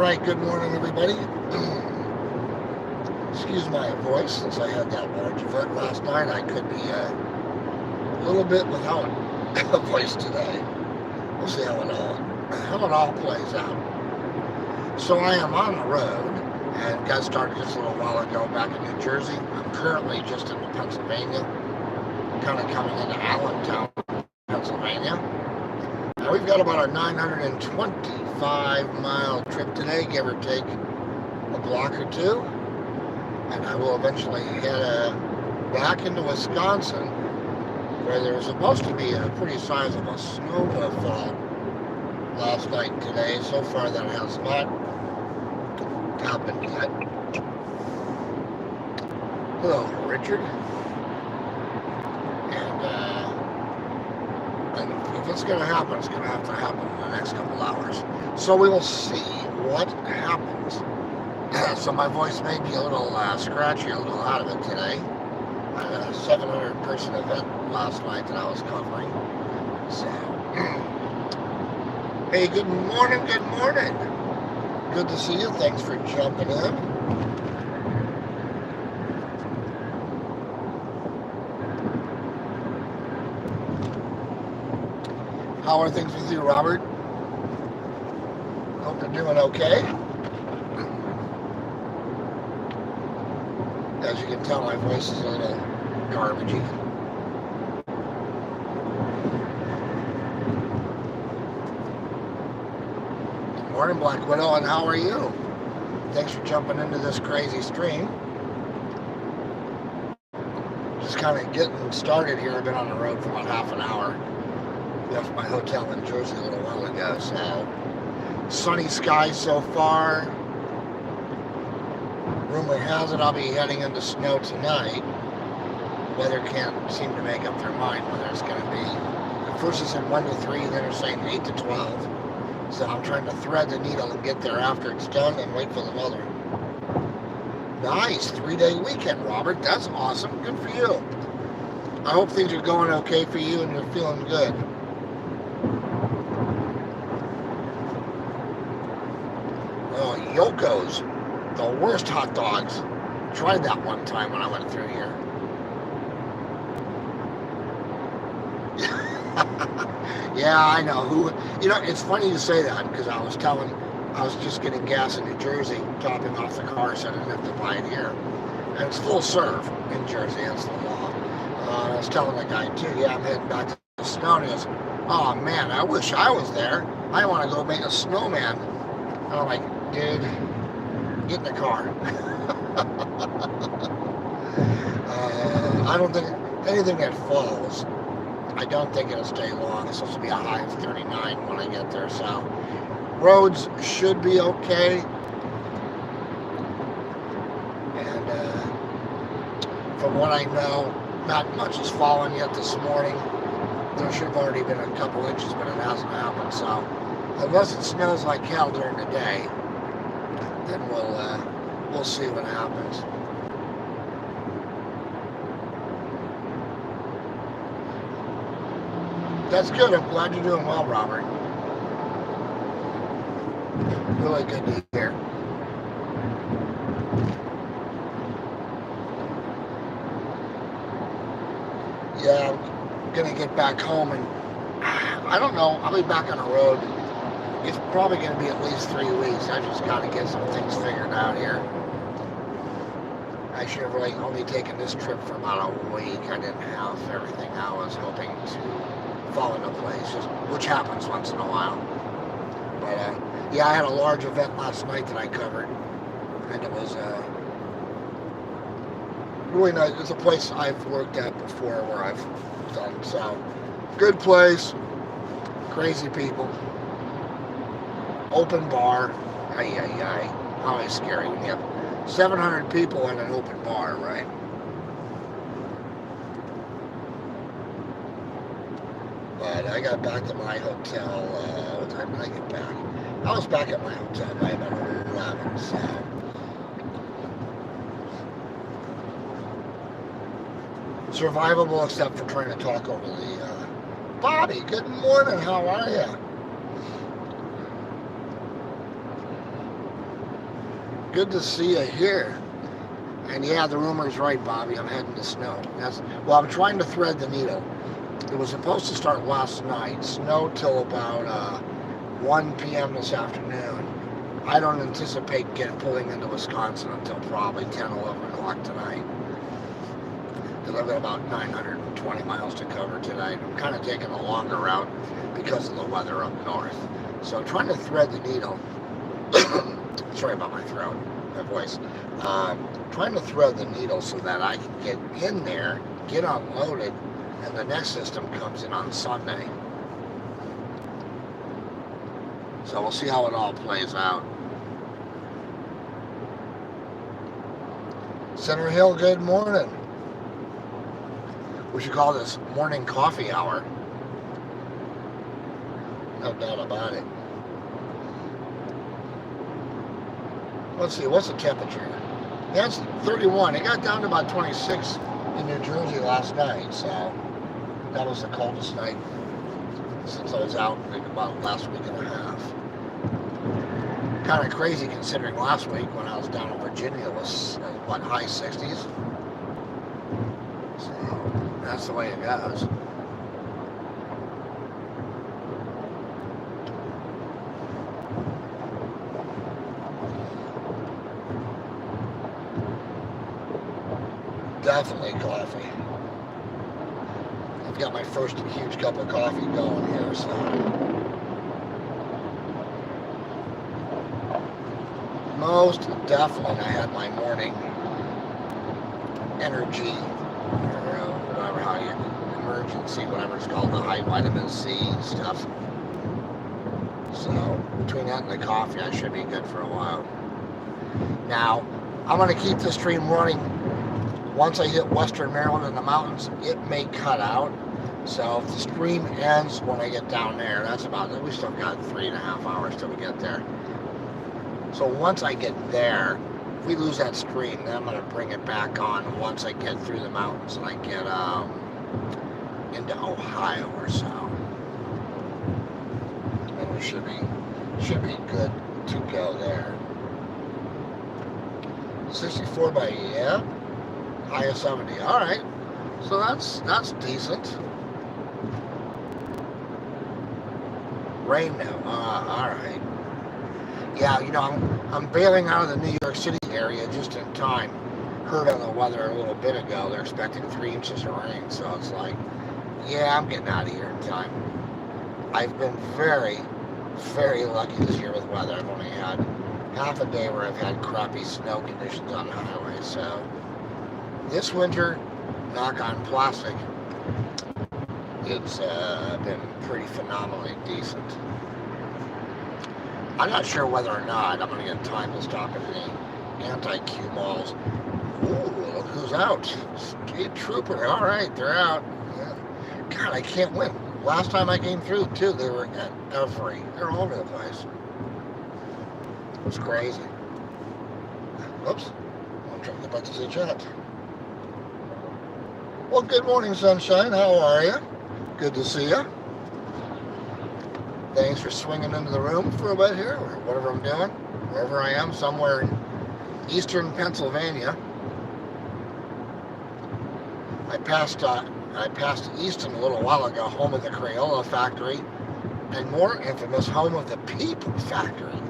right, good morning, everybody. Excuse my voice, since I had that large event last night. I could be a little bit without a voice today. We'll see how it all plays out. So I am on the road, and got started just a little while ago back in New Jersey. I'm currently just in Pennsylvania, kind of coming into Allentown, Pennsylvania. Now we've got about a 925-mile trip today, give or take a block or two. And I will eventually head back into Wisconsin, where there was supposed to be a pretty sizable snowfall last night and today. So far that has not happened yet. Hello, Richard. And if it's going to happen, it's going to have to happen in the next couple hours. So we will see what happens. So my voice may be a little scratchy, a little out of it today. I had a 700-person event last night that I was covering. So, hey, good morning, good morning. Good to see you. Thanks for jumping in. How are things with you, Robert? Hope you're doing okay. As you can tell, my voice is a little garbagey. Good morning, Black Widow, and how are you? Thanks for jumping into this crazy stream. Just kind of getting started here. I've been on the road for about half an hour. Left my hotel in Jersey a little while ago, so sunny skies so far. Rumor has it I'll be heading into snow tonight. Weather can't seem to make up their mind whether it's going to be. At first it said 1 to 3, then they're saying 8 to 12. So I'm trying to thread the needle and get there after it's done and wait for the weather. Nice, 3-day weekend, Robert. That's awesome. Good for you. I hope things are going okay for you and you're feeling good. Oh, Yoko's. The worst hot dogs. Tried that one time when I went through here. Yeah, I know. It's funny you say that because I was just getting gas in New Jersey, topping off the car, so I didn't have to buy it here. And it's full serve in Jersey, that's the law. I was telling the guy too, yeah, I'm heading back to the snow, and he goes, oh man, I wish I was there. I want to go make a snowman. And I'm like, dude, get in the car. I don't think anything that falls, I don't think it'll stay long. It's supposed to be a high of 39 when I get there, so roads should be okay. And from what I know, not much has fallen yet this morning. There should have already been a couple inches, but it hasn't happened, so unless it snows like hell during the day, then we'll see what happens. That's good. I'm glad you're doing well, Robert. Really good to hear. Yeah, I'm gonna get back home, and I don't know. I'll be back on the road. It's probably going to be at least 3 weeks. I just got to get some things figured out here. I should have really only taken this trip for about a week. I didn't have everything I was hoping to fall into place, which happens once in a while. But yeah, I had a large event last night that I covered, and it was really nice. It's a place I've worked at before where I've done, so good place, crazy people. Open bar, always scary when you have 700 people in an open bar, right? But I got back to my hotel, what time did I get back? I was back at my hotel by about 11, so. Survivable except for trying to talk over the, Bobby, good morning, how are you? good to see you here. And yeah, the rumor's right, Bobby. I'm heading to snow. Well, I'm trying to thread the needle. It was supposed to start last night. Snow till about 1 p.m. this afternoon. I don't anticipate pulling into Wisconsin until probably 10, 11 o'clock tonight. Because I've got about 920 miles to cover tonight. I'm kind of taking a longer route because of the weather up north. So I'm trying to thread the needle. Sorry about my throat, my voice. Trying to thread the needle so that I can get in there, get unloaded, and the next system comes in on Sunday. So we'll see how it all plays out. Center Hill, good morning. We should call this morning coffee hour. No doubt about it. Let's see, what's the temperature? Yeah, it's 31. It got down to about 26 in New Jersey last night, so that was the coldest night since I was out about last week and a half. Kind of crazy considering last week when I was down in Virginia was, what, high 60s? So that's the way it goes. Definitely coffee. I've got my first huge cup of coffee going here, so. Most definitely I had my morning energy, or whatever, how you, emergency, whatever it's called, the high vitamin C stuff. So between that and the coffee, I should be good for a while. Now, I'm going to keep the stream running. Once I hit Western Maryland in the mountains, it may cut out. So if the stream ends when I get down there, that's about it. We still got 3.5 hours till we get there. So once I get there, if we lose that stream, then I'm going to bring it back on once I get through the mountains and I get into Ohio or so. And we should be good to go there. 64 by, yeah. High of 70. All right, so that's decent. Rain now. All right. Yeah, you know, I'm bailing out of the New York City area just in time. Heard on the weather a little bit ago they're expecting 3 inches of rain, so it's like, yeah, I'm getting out of here in time. I've been very, very lucky this year with weather. I've only had half a day where I've had crappy snow conditions on the highway, so. This winter, knock on plastic, it's been pretty phenomenally decent. I'm not sure whether or not I'm going to get time to stop at any anti-Q malls. Ooh, look who's out. State Trooper. All right, they're out. Yeah. God, I can't win. Last time I came through, too, they were at every. They're all over the place. It's crazy. Oops. I'm trying to get back to the chat. Well, good morning, sunshine. How are you? Good to see you. Thanks for swinging into the room for a bit here, or whatever I'm doing, wherever I am, somewhere in eastern Pennsylvania. I passed Easton a little while ago, home of the Crayola factory, and more infamous, home of the Peep factory.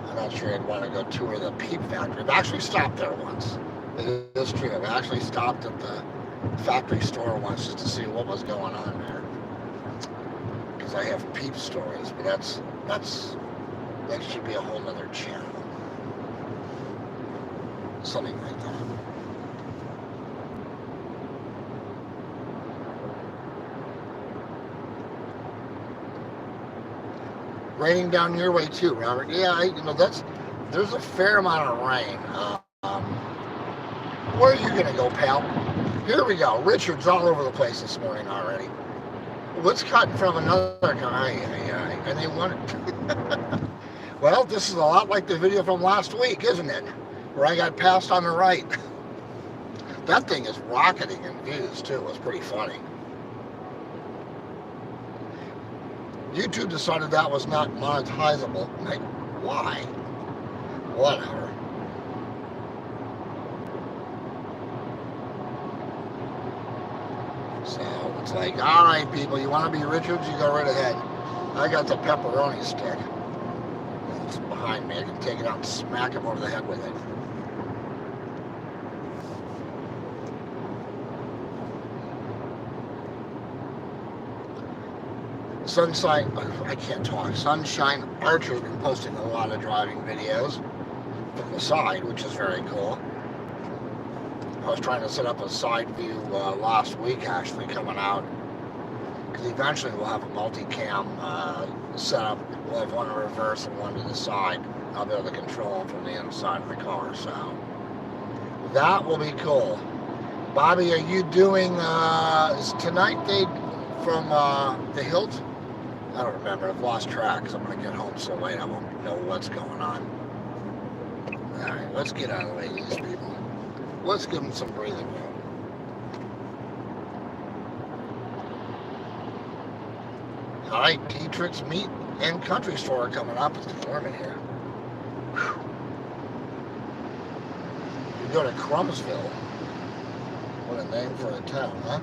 I'm not sure I'd want to go tour the Peep factory. I've actually stopped there once. It is true. I've actually stopped at the factory store once just to see what was going on there. Because I have Peep stories, but that should be a whole other channel. Something like that. Raining down your way too, Robert. Yeah, there's a fair amount of rain. Where are you gonna go, pal? Here we go. Richard's all over the place this morning already. What's cutting from another guy? And they want it. Well, this is a lot like the video from last week, isn't it? Where I got passed on the right. That thing is rocketing in views too. It was pretty funny. YouTube decided that was not monetizable. Like, why? whatever. So it's like, all right, people, you want to be Richards, you go right ahead. I got the pepperoni stick. It's behind me. I can take it out and smack him over the head with it. Sunshine, I can't talk. Sunshine Archer has been posting a lot of driving videos from the side, which is very cool. I was trying to set up a side view last week, actually, coming out. Because eventually we'll have a multi-cam setup. We'll have one in reverse and one to the side. I'll be able to control them from the inside of the car, so that will be cool. Bobby, are you doing, is tonight they from the Hilt? I don't remember. I've lost track because I'm going to get home so late I won't know what's going on. Alright, let's get out of the way of these people. Let's give them some breathing room. Alright, Dietrich's Meat and Country Store coming up. It's warm in here. Whew. You go to Crumsville. What a name for a town, huh?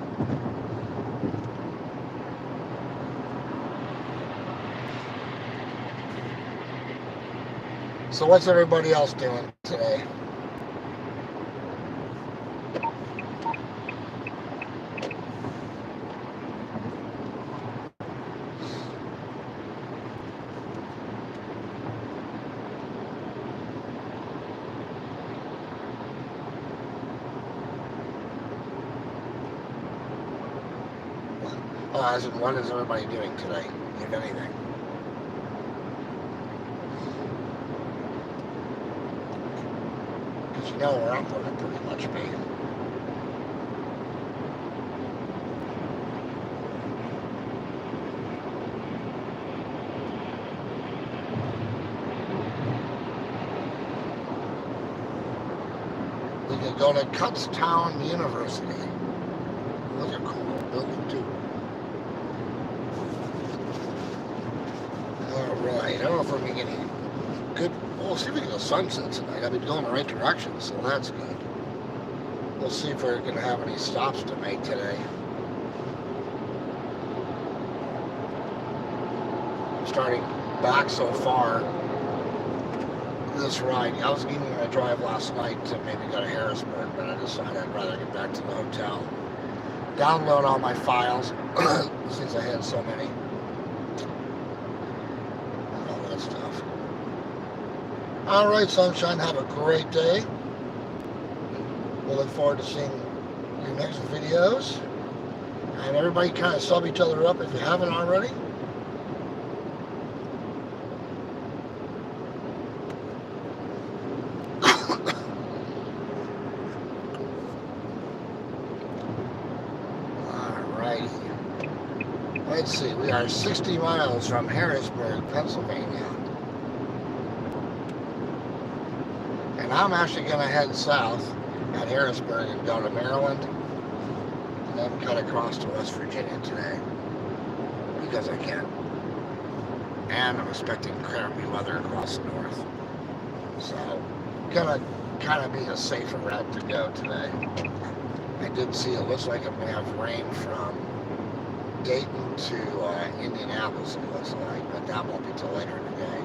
So what's everybody else doing today? As in, what is everybody doing today, if anything? Because you know where I'm going to pretty much be. We could go to Kutztown University. Those are cool building too. Alright, I don't know if we're making any good. Well, we'll see if we get a sunset tonight. I've been going the right direction, so that's good. We'll see if we're going to have any stops to make today. Starting back so far this ride. I was even going to drive last night to maybe go to Harrisburg, but I decided I'd rather get back to the hotel. Download all my files since I had so many. All that stuff. All right, Sunshine, have a great day. We'll look forward to seeing your next videos. And everybody kind of sub each other up if you haven't already. Let's see, we are 60 miles from Harrisburg, Pennsylvania. And I'm actually going to head south at Harrisburg and go to Maryland and then cut across to West Virginia today because I can. And I'm expecting crappy weather across the north. So, gonna kind of be a safer route to go today. I did see it looks like I'm going to have rain from Dayton to Indianapolis, it looks like, but that won't be till later today.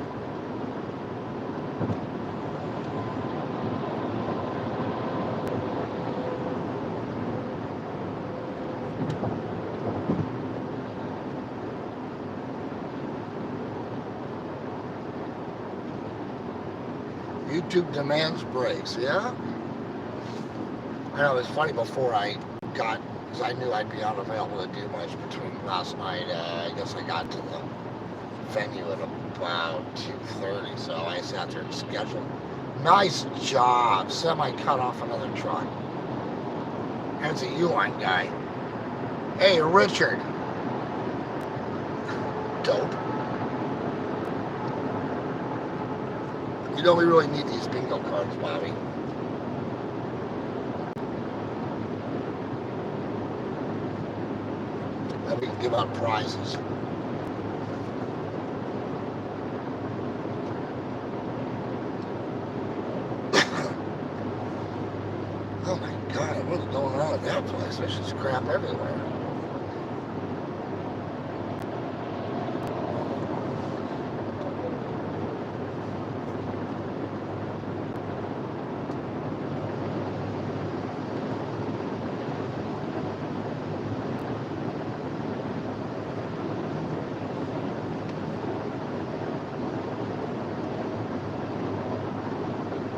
YouTube demands brakes, yeah? I know, it's funny, before I got, because I knew I'd be unavailable to do much between last night. I guess I got to the venue at about 2:30, so I sat there and scheduled. Nice job. Semi cut off another truck. There's a U-line guy. Hey, Richard. Dope. You know, we really need these bingo cards, Bobby. That we can give out prizes. sucks. There's just crap everywhere.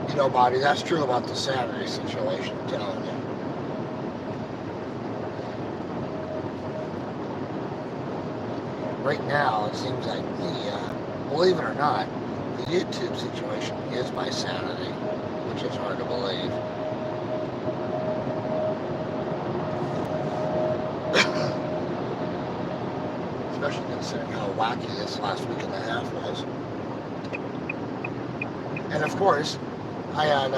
You know, Bobby, that's true about the Saturday situation, I'm telling you. Right now, it seems like believe it or not, the YouTube situation is my sanity, which is hard to believe. Especially considering how wacky this last week and a half was. And of course, I had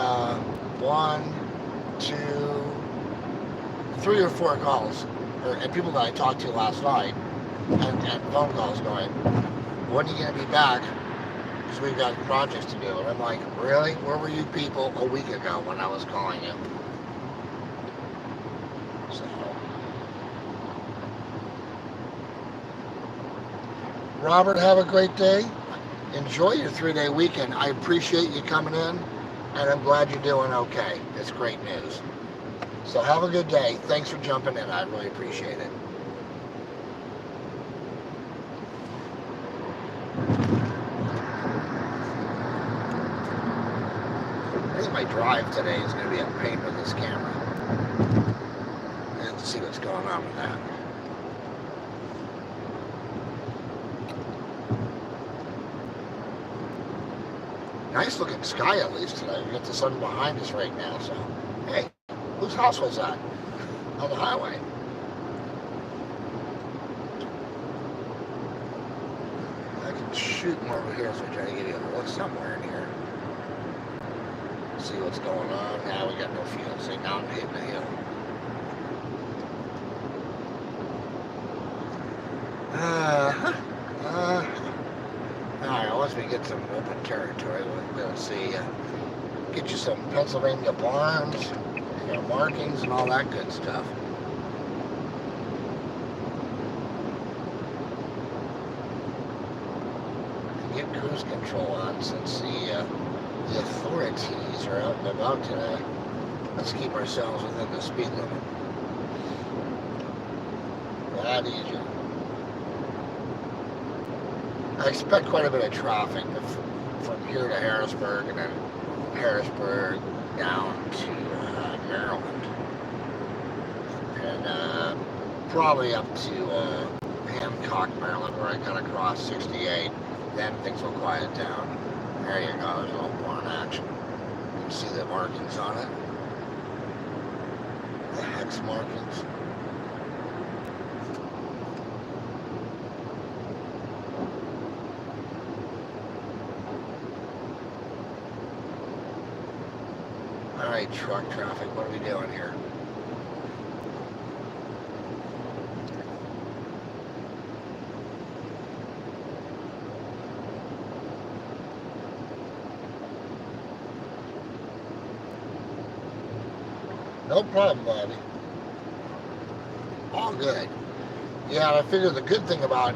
3 or 4 calls, and people that I talked to last night, and phone calls going, when are you going to be back? Because we've got projects to do. And I'm like, really? Where were you people a week ago when I was calling you? So, Robert, have a great day. Enjoy your 3-day weekend. I appreciate you coming in, and I'm glad you're doing okay. It's great news. So have a good day. Thanks for jumping in. I really appreciate it. I think my drive today is going to be a pain with this camera. I have to see what's going on with that. Nice looking sky at least today. We got the sun behind us right now, so hey, whose house was that? On the highway. I can shoot more over here if I try to give you a look somewhere in here. See what's going on. Now we got no field. See, now I'm hitting the hill. Alright, once we get some open territory, we'll see. Get you some Pennsylvania barns, markings, and all that good stuff. And get cruise control on since the authorities are out and about today. Let's keep ourselves within the speed limit. That easier. I expect quite a bit of traffic from here to Harrisburg, and then Harrisburg down to Maryland, and probably up to Hancock, Maryland, where I gotta cross 68. Then things will quiet down. There you go. There's a little barn action. You can see the markings on it. The hex markings. Alright, truck traffic, what are we doing here? No problem, buddy. All good. Yeah, I figure the good thing about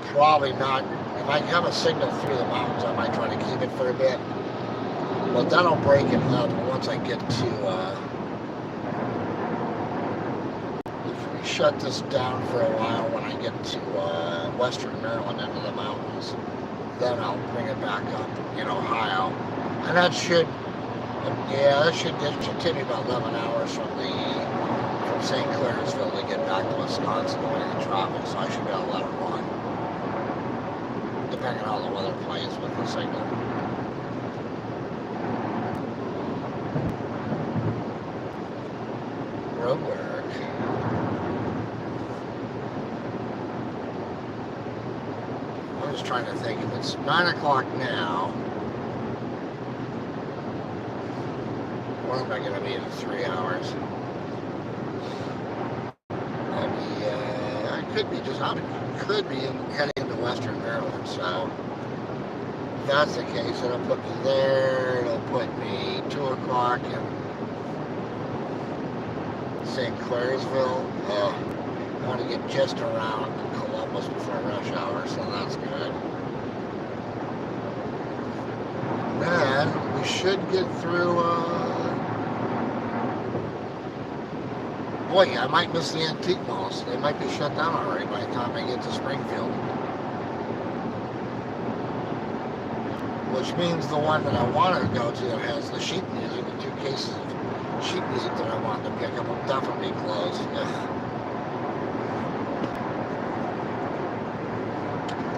probably not, if I have a signal through the mountains, I might try to keep it for a bit. But that'll break it up once I get to, if we shut this down for a while, when I get to western Maryland into the mountains, then I'll bring it back up in Ohio. And that should, it should take me about 11 hours from St. Clairsville to get back to Wisconsin the way the traffic, so I should be able to let it run. Depending on how the weather plays with the signal. Road work. I'm just trying to think, if it's 9 o'clock now, where am I going to be in 3 hours? I could be heading into western Maryland, so if that's the case, it'll put me there, it'll put me 2 o'clock, and St. Clairsville. I want to get just around Columbus before rush hour, so that's good. Then we should get through. Boy, I might miss the antique malls. They might be shut down already by the time I get to Springfield. Which means the one that I wanted to go to that has the sheet music, the 2 cases of sheet music that I wanted to pick up, will definitely be closed.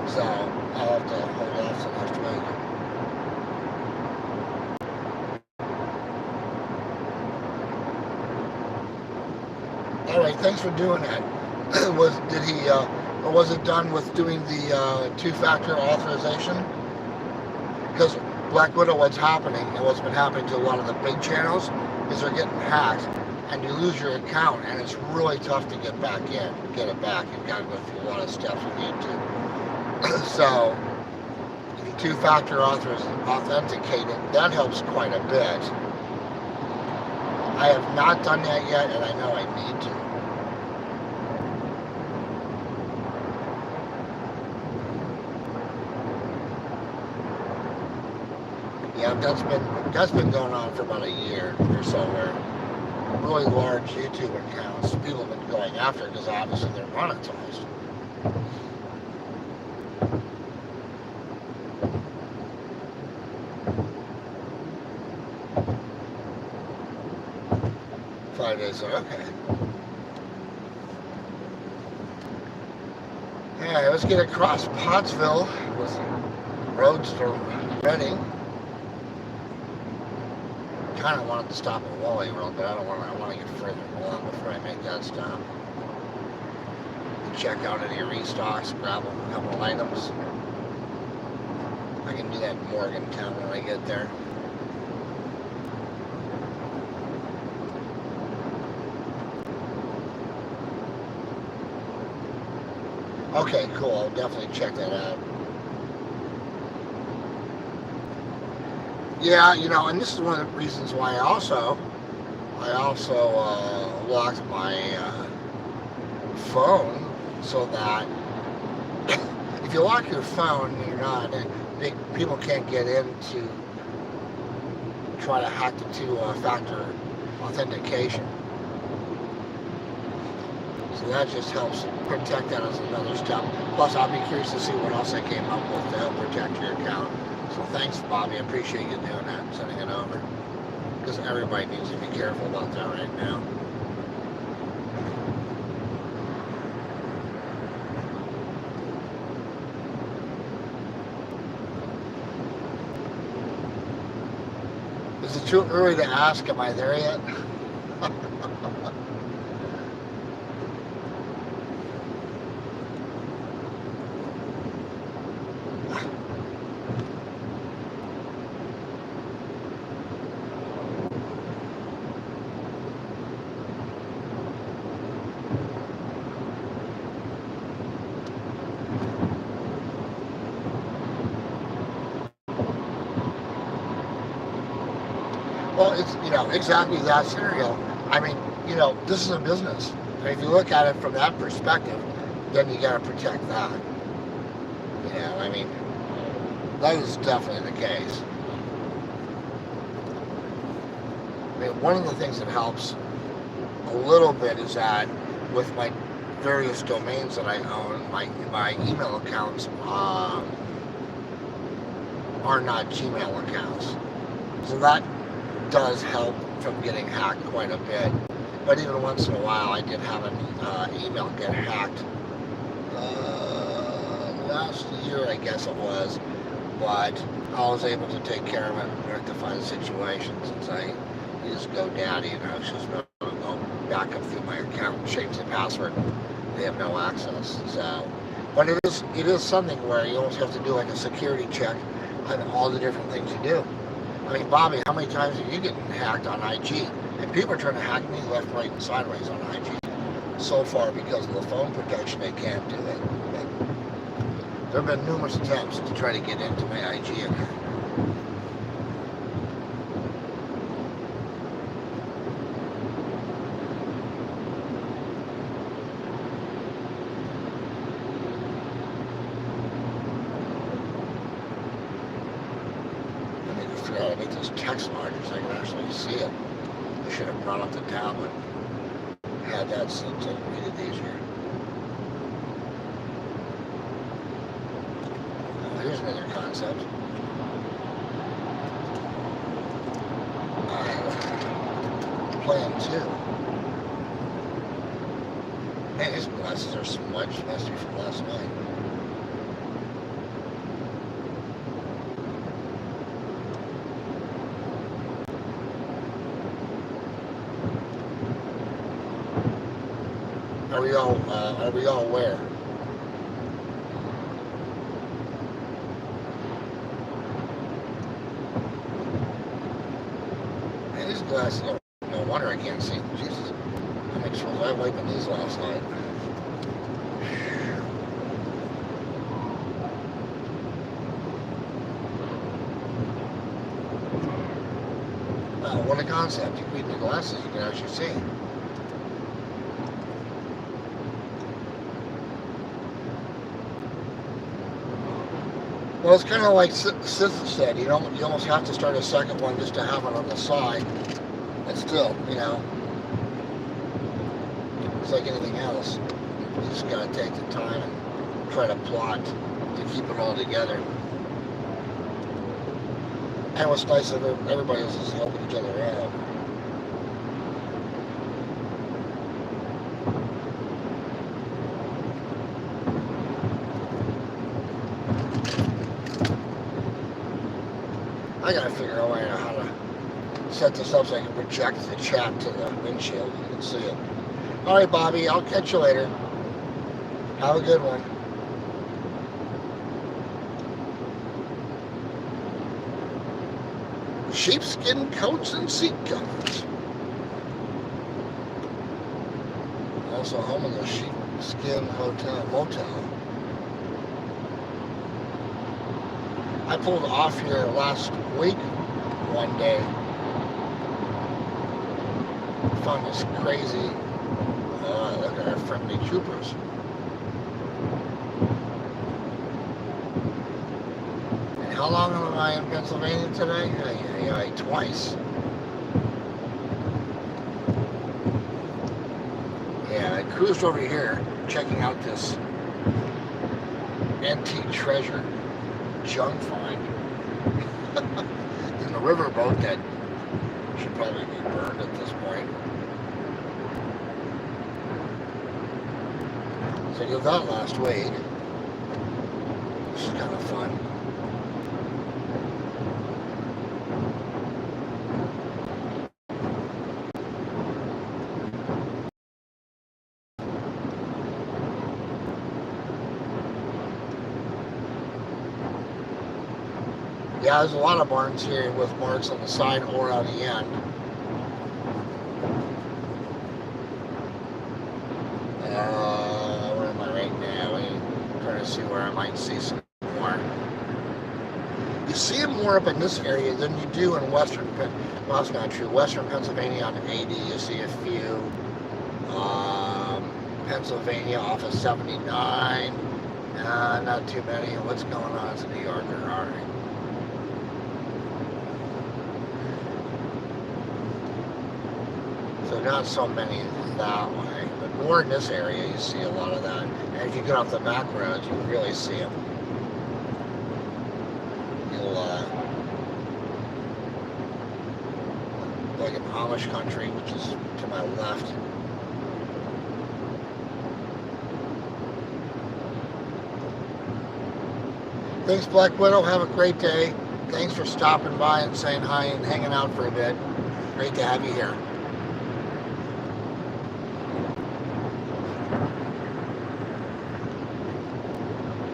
So I'll have to hold off till next week. Alright, thanks for doing that. Was it done with doing the 2-factor authorization? Because Black Widow, what's happening, and what's been happening to a lot of the big channels, is they're getting hacked, and you lose your account, and it's really tough to get it back. You've got to go through a lot of steps you need to. So, if you 2-factor authenticating, that helps quite a bit. I have not done that yet, and I know I need to. Yeah, that's been going on for about a year or so, where really large YouTube accounts, people have been going after because obviously they're monetized. Five days, okay. Yeah, let's get across Pottsville with roads to Reading. Kind of wanted to stop at Wally Road, but I want to get further along before I make that stop. Check out any restocks, grab a couple of items. I can do that in Morgantown when I get there. Okay, cool. I'll definitely check that out. Yeah, and this is one of the reasons why I also locked my phone, so that if you lock your phone, people can't get in to try to hack the 2-factor authentication. So that just helps protect that as another step. Plus, I'll be curious to see what else I came up with to help protect your account. So thanks, Bobby. I appreciate you doing that and sending it over. Because everybody needs to be careful about that right now. Is it too early to ask, am I there yet? Well, it's, exactly that scenario. I mean, this is a business. And if you look at it from that perspective, then you got to protect that. I mean, that is definitely the case. I mean, one of the things that helps a little bit is that with my various domains that I own, my email accounts are not Gmail accounts. So that does help from getting hacked quite a bit. But even once in a while, I did have an email get hacked. Last year, I guess it was. But I was able to take care of it and rectify the situation, since I use GoDaddy, and I was just able to go back up through my account and change the password. They have no access. So, but it is something where you almost have to do like a security check on all the different things you do. I mean, Bobby, how many times are you getting hacked on IG? And people are trying to hack me left, right, and sideways on IG. So far, because of the phone protection, they can't do it. But there have been numerous attempts to try to get into my IG account. gotta make this text larger so I can actually see it. I should have brought up the tablet. Had that so I can read it easier. Oh, here's another concept. Plan 2. Man, these glasses are smudged. Must be from last night. Are we all where? Man, these glasses are, no wonder I can't see. Jesus. How much was I wiping these last night? What a concept. You read the glasses, you can actually see. Well, it's kind of like Sith said, you almost have to start a second one just to have it on the side. But still, it's like anything else. You just got to take the time and try to plot to keep it all together. And what's nice of everybody else is helping each other out. I gotta figure out how to set this up so I can project the chat to the windshield. You can see it. Alright, Bobby, I'll catch you later. Have a good one. Sheepskin coats and seat covers. Also home of the Sheepskin Motel. I pulled off here last week one day. Found this crazy, look at our friendly troopers. And how long am I in Pennsylvania today? Twice. Yeah, I cruised over here checking out this antique treasure junk find in the riverboat that should probably be burned at this point. So I did that last week. This is kind of fun. Yeah, there's a lot of barns here with marks on the side or on the end. Where am I right now? I'm trying to see where I might see some more. You see them more up in this area than you do in western, well, that's not true. Western Pennsylvania on 80, you see a few. Pennsylvania off of 79. Not too many. What's going on? It's a New Yorker, alright. So not so many that way, but more in this area you see a lot of that. And if you get off the back roads, you really see them. You'll, like in Amish country, which is to my left. Thanks, Black Widow. Have a great day. Thanks for stopping by and saying hi and hanging out for a bit. Great to have you here.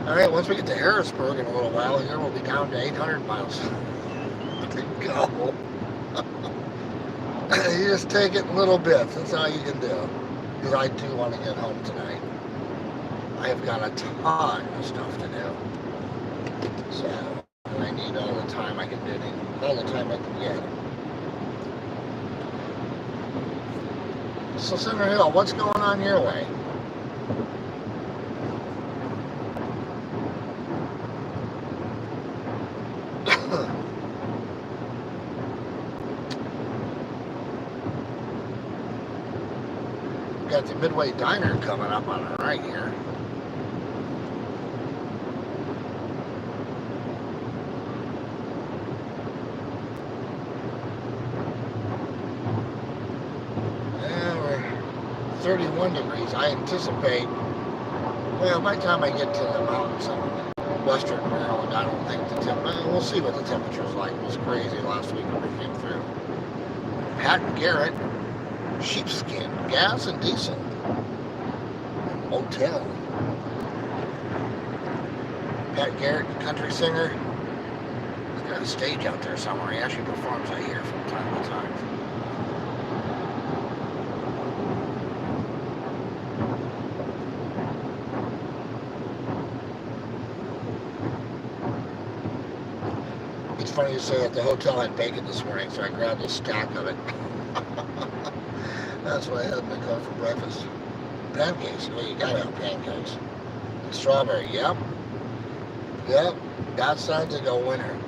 Alright, once we get to Harrisburg in a little while here, we'll be down to 800 miles to go. You just take it in little bits. That's all you can do. Because I do want to get home tonight. I have got a ton of stuff to do. So, I need all the time I can do it. All the time I can get. So, Center Hill, what's going on your way? got the Midway Diner coming up on the right here. And we're 31 degrees. I anticipate, well, by the time I get to the mountains in western Maryland, I don't think we'll see what the temperature's like. It was crazy last week when we came through. Pat Garrett, Sheepskin, Gas and Diesel, Motel. Pat Garrett, country singer. He's got a stage out there somewhere. He actually performs out here from time to time. It's funny you say that. The hotel had bacon this morning, so I grabbed a stack of it. That's what I had in my car for breakfast. Pancakes. Well, you gotta have pancakes. And strawberry. Yep. Yep. That sounds like a winner.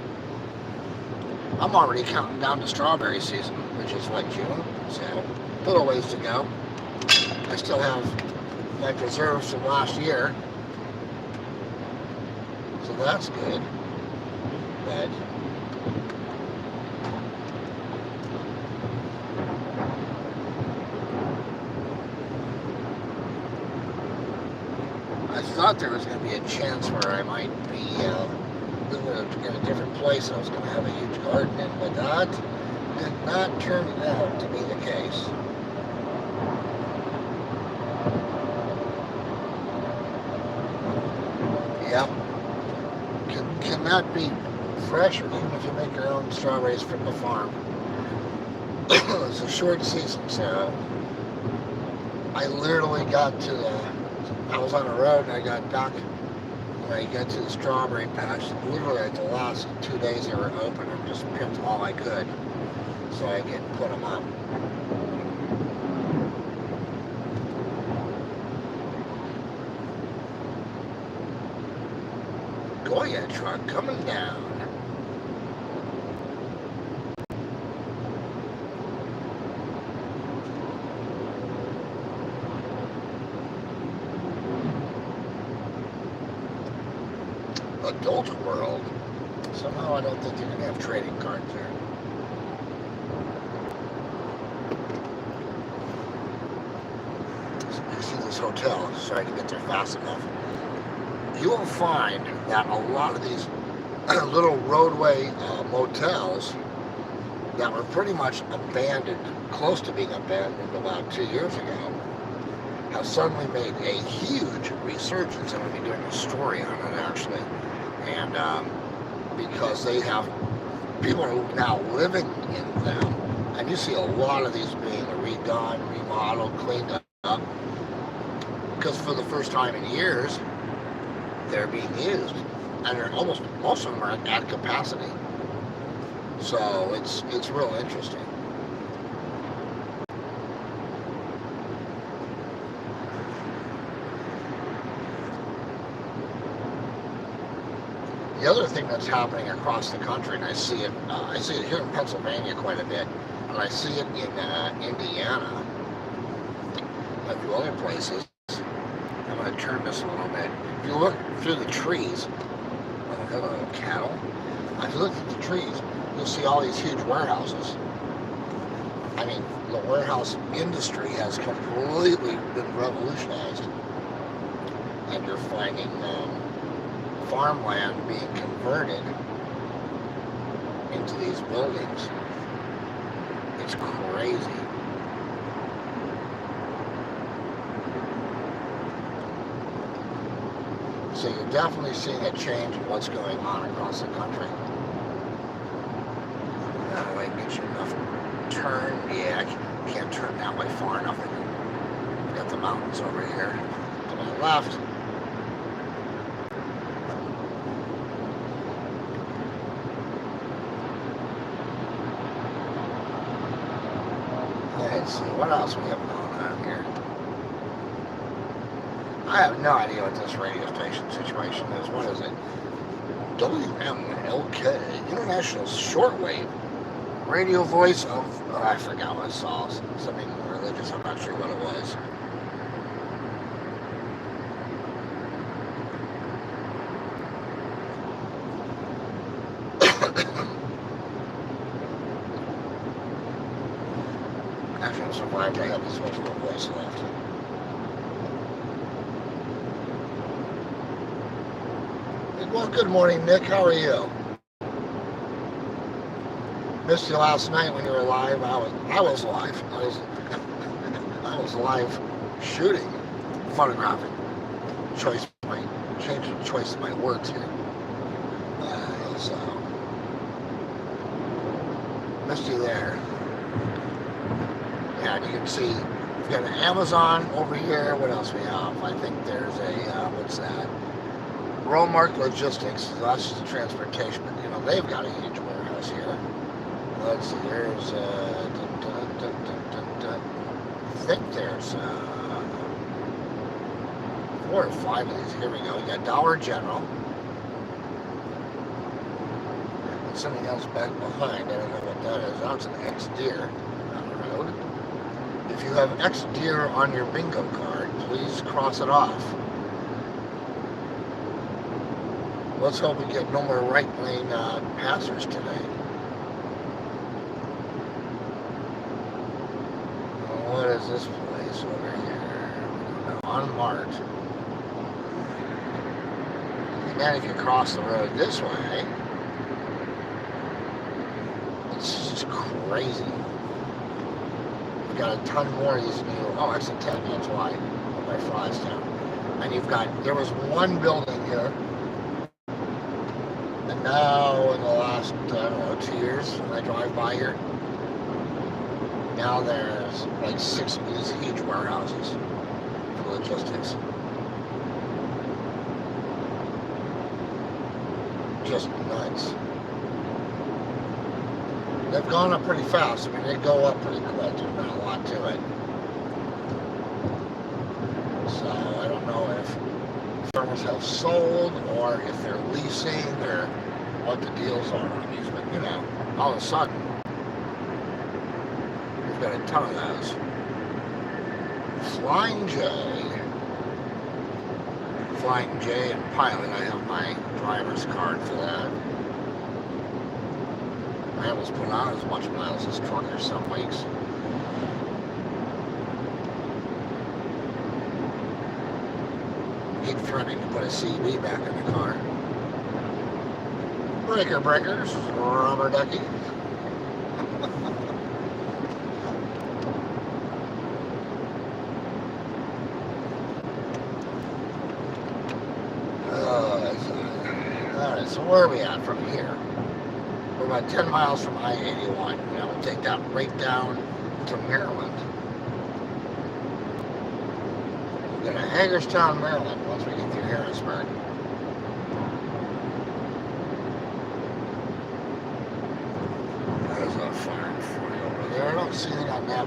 I'm already counting down to strawberry season, which is like June, so a little ways to go. I still have my preserves from last year, so that's good. But I thought there was going to be a chance where I might be living in a different place and I was going to have a huge garden in, but that did not turn out to be the case. Yep. Cannot be fresh, or even if you make your own strawberries from the farm. It's a short season, so I literally got to I was on the road and I got back when I got to the strawberry patch. Literally like the last 2 days they were open, and just picked all I could so I could put them up. Goya truck coming down. Adult World. Somehow I don't think they're going to have trading cards there. You see this hotel, sorry to get there fast enough. You will find that a lot of these little roadway motels that were pretty much abandoned, close to being abandoned about 2 years ago, have suddenly made a huge resurgence. I'm going to be doing a story on it actually. And because they have people are now living in them, and you see a lot of these being redone, remodeled, cleaned up, because for the first time in years they're being used, and they're most of them are at capacity. So it's real interesting. The other thing that's happening across the country, and I see it here in Pennsylvania quite a bit, and I see it in Indiana, a few other places. I'm going to turn this a little bit. If you look through the trees, hello cattle. If you look at the trees, you'll see all these huge warehouses. I mean, the warehouse industry has completely been revolutionized, and you're finding farmland being converted into these buildings. It's crazy. So you're definitely seeing a change in what's going on across the country. That way get you enough turn. Yeah, I can't turn that way far enough. I've got the mountains over here to my left. Let's see, what else we have going on here? I have no idea what this radio station situation is. What is it? WMLK, International Shortwave Radio Voice of, I forgot what it was. Something religious, I'm not sure what it was. survived. I have this much more voice left. Well, good morning, Nick. How are you? Missed you last night when you were live. I was live. I was live shooting, photographing. Change the choice of my words here. So missed you there. Yeah, and you can see we've got an Amazon over here. What else we have? I think there's a what's that? Romark Logistics. That's the transportation. But, you know, they've got a huge warehouse here. Let's see. There's I think there's 4 or 5 of these. Here we go. We got Dollar General. And something else back behind. I don't know what that is. That's an X-Deer on the road. If you have X-Deer on your bingo card, please cross it off. Let's hope we get no more right lane passers today. What is this place over here? Unmarked. And then if you cross the road this way, it's just crazy. We've got a ton more of these new, exit 10, that's why, by Fryestown. And you've got, there was one building here, and now in the last, 2 years, when I drive by here, now there's like 6 of these huge warehouses for logistics. Just nuts. They've gone up pretty fast. I mean, they go up pretty quick. There's not a lot to it. So I don't know if farmers have sold or if they're leasing or what the deals are on these. But, you know, all of a sudden, we've got a ton of those. Flying J and Pilot. I have my driver's card for that. I almost put on as much miles as trucker some weeks. Keep threatening to put a CB back in the car. Breakers, rubber ducky. Alright, so where are we at from here? We're about 10 miles from I-81. Now we'll take that right down to Maryland. We'll go to Hagerstown, Maryland, once we get through Harrisburg. There's a farm for you over there. I don't see anything on that.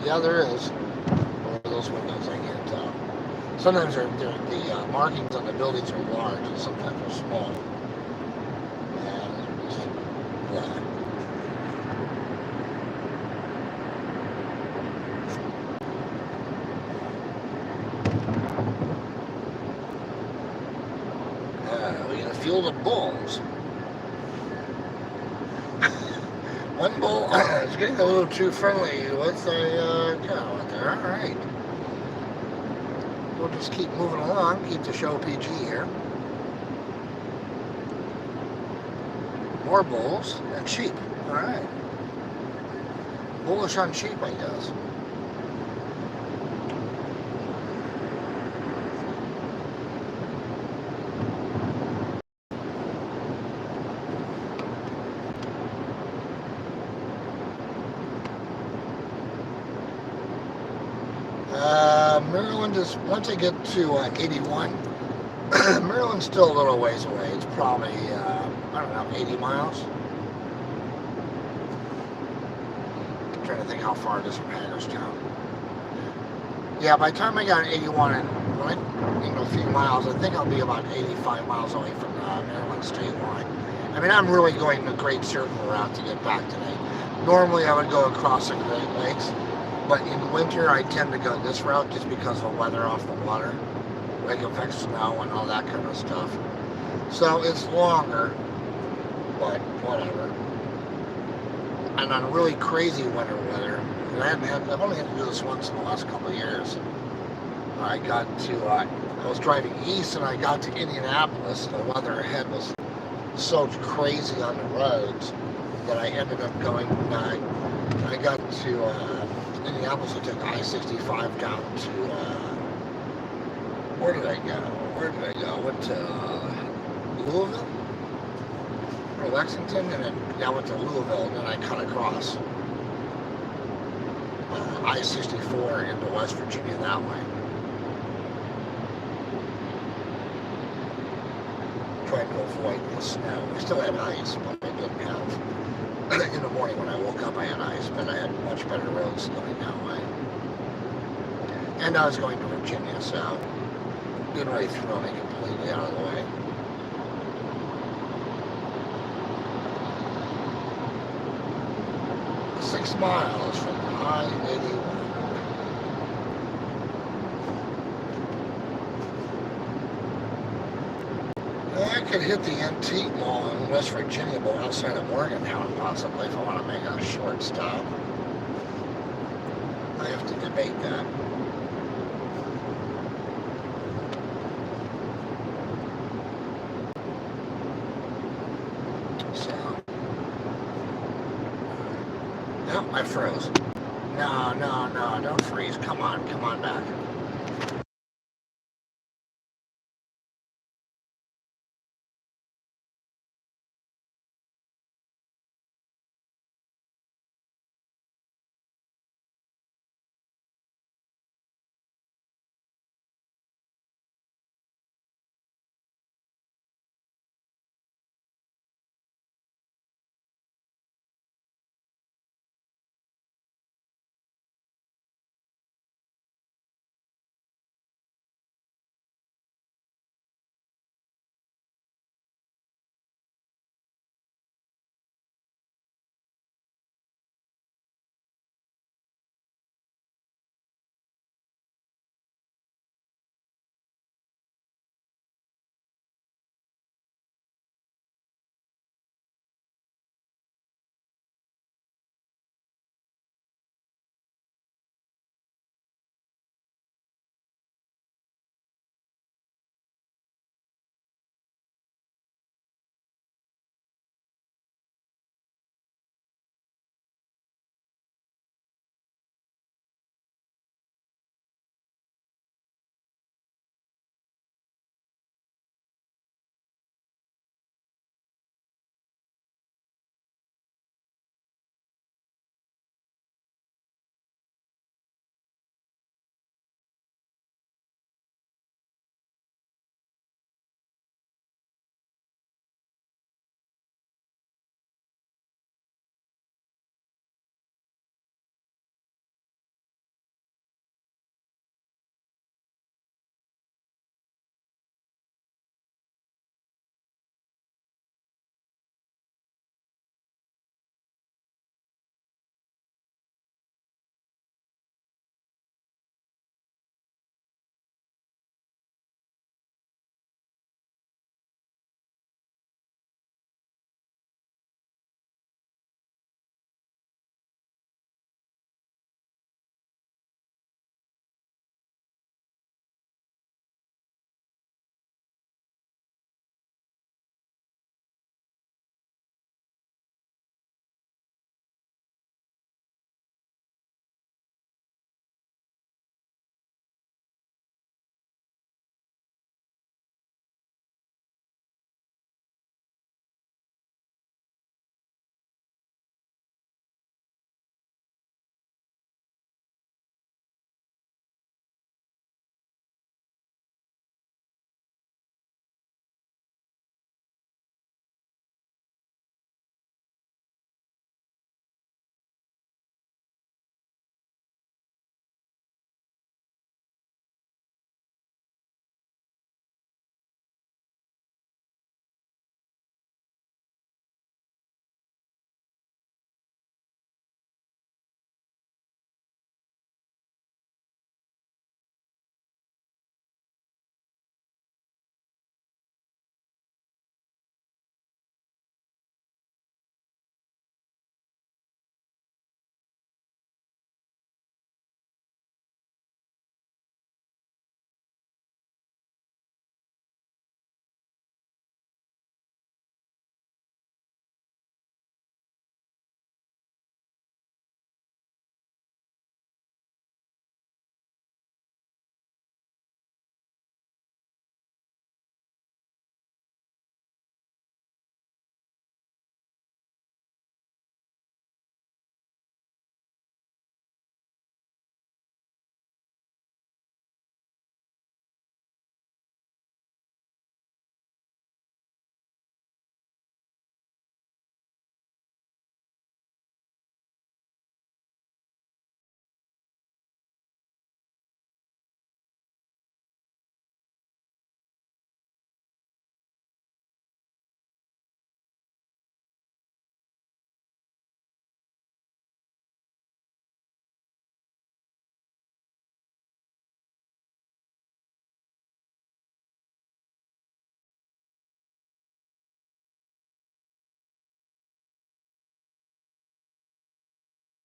Yeah, there is. Where are those windows? I can't tell. Sometimes the markings on the buildings are large, and sometimes they're small. We're gonna fuel the bulls. One bull is getting a little too friendly with a cow out there. All right. We'll just keep moving along, keep the show PG here. More bulls and sheep. All right. Bullish on sheep, I guess. Maryland is, once I get to 81, Maryland's still a little ways away. It's probably, I don't know, 80 miles. I'm trying to think how far it is from Hagerstown. Yeah, by the time I got 81 and a few miles, I think I'll be about 85 miles away from the Maryland state line. I mean, I'm really going the Great Circle route to get back today. Normally I would go across the Great Lakes. But in winter, I tend to go this route just because of the weather off the water, lake effect snow and all that kind of stuff. So it's longer, but whatever. And on really crazy winter weather, I've only had to do this once in the last couple of years. I was driving east and I got to Indianapolis. The weather ahead was so crazy on the roads that I ended up going. I got to Indianapolis. I took I-65 down to where did I go? I went to Louisville or Lexington, and then I went to Louisville, and then I cut across I-64 into West Virginia that way. Trying to avoid the snow. We still had ice, but I didn't have. In the morning when I woke up, I had ice, but I had much better roads going that way. And I was going to Virginia, so didn't really throw me completely out of the way. Six miles from I-81. I could hit the antique mall in West Virginia, but outside of Morgantown, possibly, if I want to make a short stop. I have to debate that. So, no, I froze. No, don't freeze. Come on back.